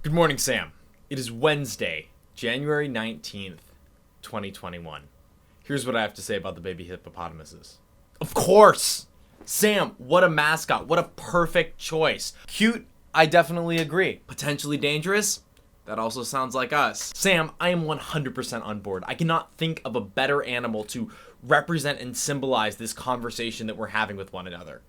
Good morning, Sam. It is Wednesday, January 19th, 2021. Here's what I have to say about the baby hippopotamuses. Of course! Sam, what a mascot. What a perfect choice. Cute, I definitely agree. Potentially dangerous? That also sounds like us. Sam, I am 100% on board. I cannot think of a better animal to represent and symbolize this conversation that we're having with one another.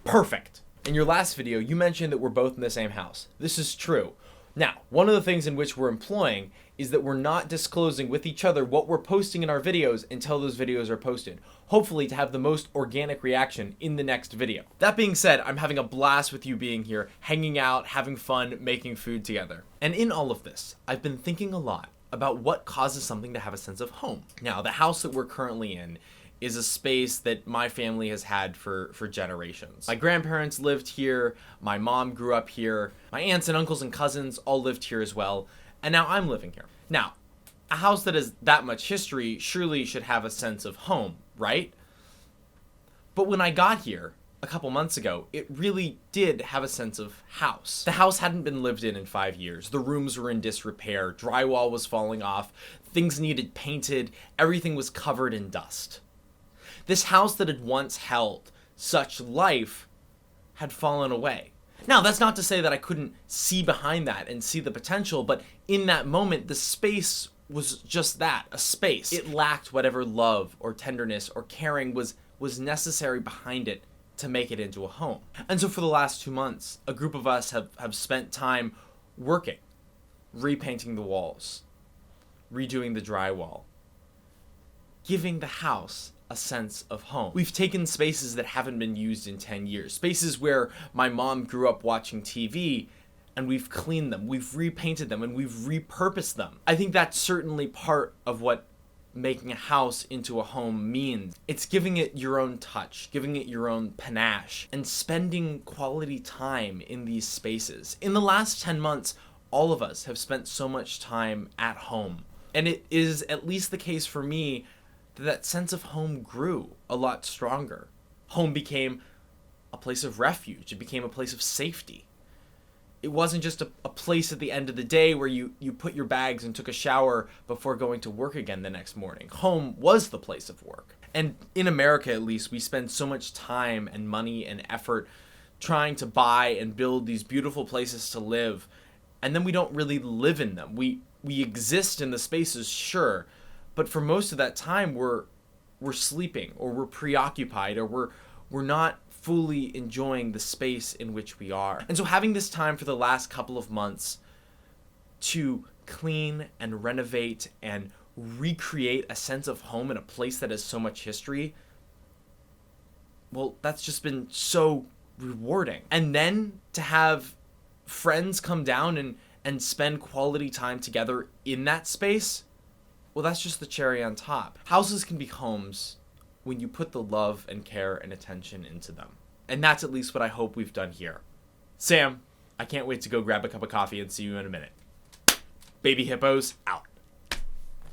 Perfect. In your last video, you mentioned that we're both in the same house. This is true. Now, one of the things in which we're employing is that we're not disclosing with each other what we're posting in our videos until those videos are posted, hopefully to have the most organic reaction in the next video. That being said, I'm having a blast with you being here, hanging out, having fun, making food together. And in all of this, I've been thinking a lot about what causes something to have a sense of home. Now, the house that we're currently in is a space that my family has had for generations. My grandparents lived here, my mom grew up here, my aunts and uncles and cousins all lived here as well, and now I'm living here. Now, a house that has that much history surely should have a sense of home, right? But when I got here a couple months ago, it really did have a sense of house. The house hadn't been lived in 5 years. The rooms were in disrepair, drywall was falling off, things needed painted, everything was covered in dust. This house that had once held such life had fallen away. Now, that's not to say that I couldn't see behind that and see the potential, but in that moment, the space was just that, a space. It lacked whatever love or tenderness or caring was necessary behind it to make it into a home. And so for the last 2 months, a group of us have spent time working, repainting the walls, redoing the drywall, giving the house a sense of home. We've taken spaces that haven't been used in 10 years, spaces where my mom grew up watching TV, and we've cleaned them, we've repainted them, and we've repurposed them. I think that's certainly part of what making a house into a home means. It's giving it your own touch, giving it your own panache, and spending quality time in these spaces. In the last 10 months, all of us have spent so much time at home. And it is at least the case for me that sense of home grew a lot stronger. Home became a place of refuge. It became a place of safety. It wasn't just a place at the end of the day where you put your bags and took a shower before going to work again the next morning. Home was the place of work. And in America, at least, we spend so much time and money and effort trying to buy and build these beautiful places to live, and then we don't really live in them. We exist in the spaces, sure, but for most of that time, we're sleeping, or we're preoccupied, or we're not fully enjoying the space in which we are. And so having this time for the last couple of months to clean and renovate and recreate a sense of home in a place that has so much history, well, that's just been so rewarding. And then to have friends come down and spend quality time together in that space, well, that's just the cherry on top. Houses can be homes when you put the love and care and attention into them. And that's at least what I hope we've done here. Sam, I can't wait to go grab a cup of coffee and see you in a minute. Baby hippos, out.